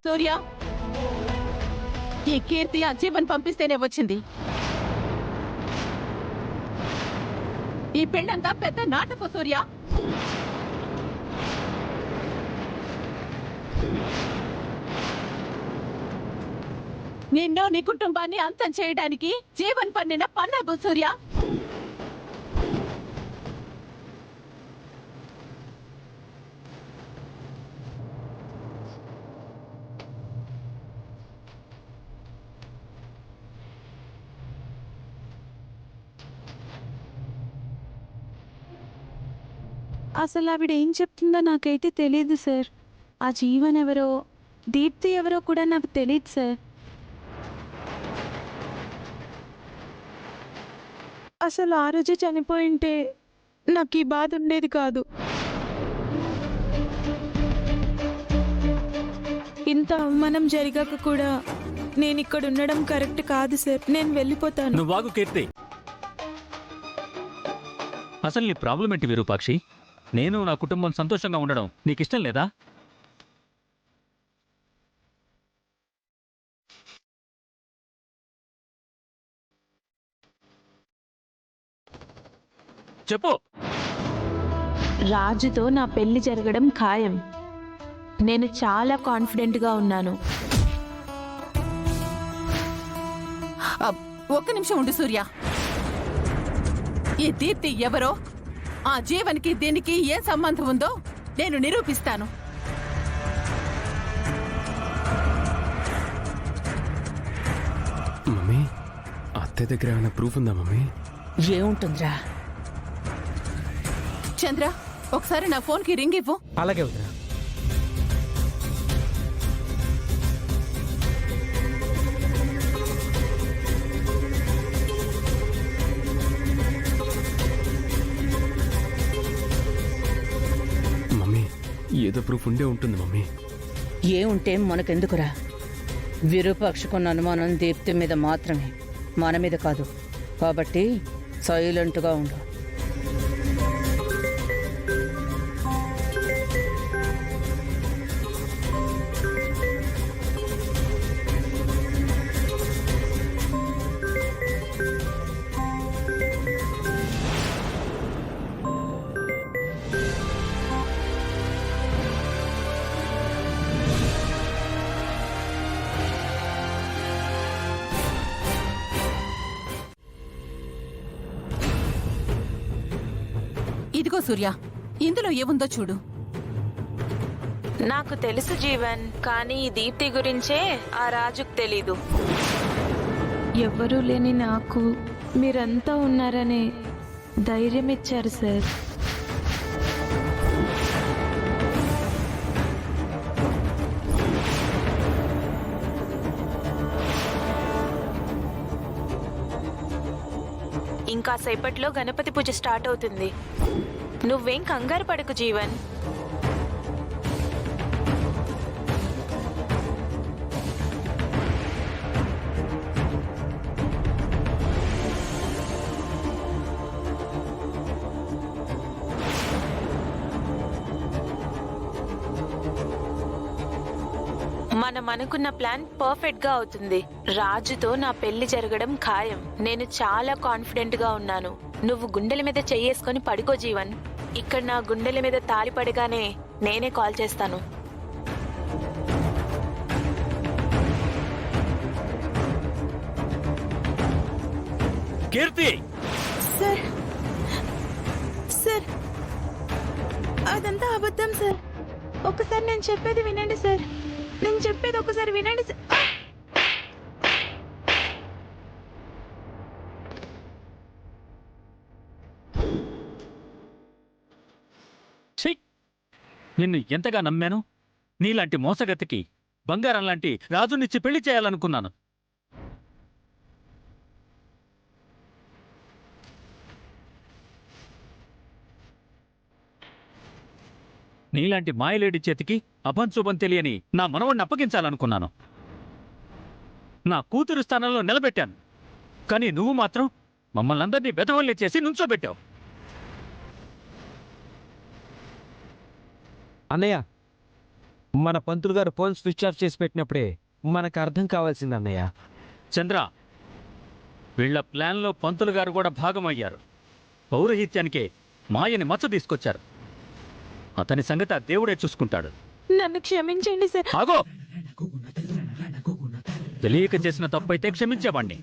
సూర్య, ఈ కీర్తి ఆ జీవన్ పంపిస్తేనే వచ్చింది. ఈ పెళ్ళంతా పెద్ద నాటకం సూర్య. నిన్ను నీ కుటుంబాన్ని అంతం చేయడానికి జీవన్ పన్నిన పన్నాగు సూర్య. అసలు ఆవిడ ఏం చెప్తుందో నాకైతే తెలియదు సార్. ఆ జీవన్ ఎవరో, దీప్తి ఎవరో కూడా నాకు తెలియదు సార్. అసలు ఆ రోజు చనిపోయింటే నాకు ఈ బాధ ఉండేది కాదు. ఇంత అవమానం జరిగాక కూడా నేను ఇక్కడ ఉండడం కరెక్ట్ కాదు సార్. నేను వెళ్ళిపోతాను. నువ్వు ఆగు కీర్తి. అసలు నీ ప్రాబ్లం ఏంటి విరూపాక్షి? నేను నా కుటుంబం సంతోషంగా ఉండడం నీకు ఇష్టం లేదా? చెప్పు. రాజుతో నా పెళ్లి జరగడం ఖాయం. నేను చాలా కాన్ఫిడెంట్గా ఉన్నాను. ఒక్క నిమిషం ఉండు సూర్య. ఈ దీప్తి ఎవరో, ఆ జీవన్కి దీనికి ఏం సంబంధం ఉందో నేను నిరూపిస్తాను. మమ్మీ, అత్తయ్య దగ్గర ఏమైనా ప్రూఫ్ ఉందా మమ్మీ? ఏముంటుందిరా? చంద్ర, ఒకసారి నా ఫోన్కి రింగ్ ఇవ్వు. అలాగే వదినా. మమ్మీ, ఏదో ప్రూఫ్ ఉండే ఉంటుంది మమ్మీ. ఏముంటే మనకెందుకురా? విరూపాక్షకున్న అనుమానం దీప్తి మీద మాత్రమే, మన మీద కాదు. కాబట్టి సైలెంట్గా ఉండు. ఇదిగో సూర్య, ఇందులో ఏముందో చూడు. నాకు తెలుసు జీవన్, కానీ ఈ దీప్తి గురించే ఆ రాజుకు తెలీదు. ఎవ్వరూ లేని నాకు మీరంతా ఉన్నారనే ధైర్యం ఇచ్చారు సార్. ఇంకా సేపట్లో గణపతి పూజ స్టార్ట్ అవుతుంది. నువ్వేం కంగారు పడకు జీవన్. మనం అనుకున్న ప్లాన్ పర్ఫెక్ట్ గా అవుతుంది. రాజుతో నా పెళ్లి జరగడం ఖాయం. నేను చాలా కాన్ఫిడెంట్ గా ఉన్నాను. నువ్వు గుండెల మీద చెయ్యేసుకొని పడుకో జీవన్. ఇక్కడ నా గుండెల మీద తాళి పడగానే నేనే కాల్ చేస్తాను. కీర్తి, సార్, సార్, అదంతా అబద్ధం సార్. ఒకసారి నేను చెప్పేది వినండి సార్. నేను చెప్పేది ఒకసారి వినండి సార్. ఛీ! నిన్ను ఎంతగా నమ్మాను. నీలాంటి మోసగతికి బంగారం లాంటి రాజునిచ్చి పెళ్లి చేయాలనుకున్నాను. నీలాంటి మాయలేడి చేతికి అభంశుభం తెలియని నా మనవణ్ణి అప్పగించాలనుకున్నాను. నా కూతురు స్థానంలో నిలబెట్టాను. కానీ నువ్వు మాత్రం మమ్మల్ని అందరినీ బెదవల్లి చేసి నుంచోబెట్టావు. అన్నయ్య, మన పంతులు గారు ఫోన్ స్విచ్ ఆఫ్ చేసి పెట్టినప్పుడే మనకు అర్థం కావాల్సింది అన్నయ్య. చంద్ర, వీళ్ళ ప్లాన్లో పంతులు గారు కూడా భాగమయ్యారు. పౌరహిత్యానికే మాయని మచ్చ తీసుకొచ్చారు. అతని సంగతి ఆ దేవుడే చూసుకుంటాడు. నన్ను క్షమించండి సార్. ఆగో! తెలియక చేసిన తప్పైతే క్షమించేవాణ్ణి.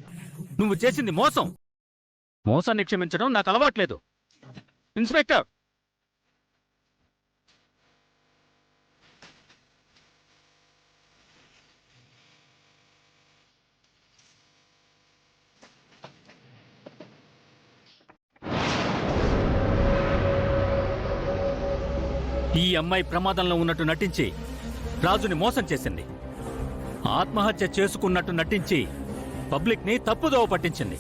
నువ్వు చేసింది మోసం. మోసాన్ని క్షమించడం నాకు అలవాట్లేదు. ఇన్స్పెక్టర్, ఈ అమ్మాయి ప్రమాదంలో ఉన్నట్టు నటించి రాజుని మోసం చేసింది. ఆత్మహత్య చేసుకున్నట్టు నటించి పబ్లిక్ ని తప్పుదోవ పట్టించింది.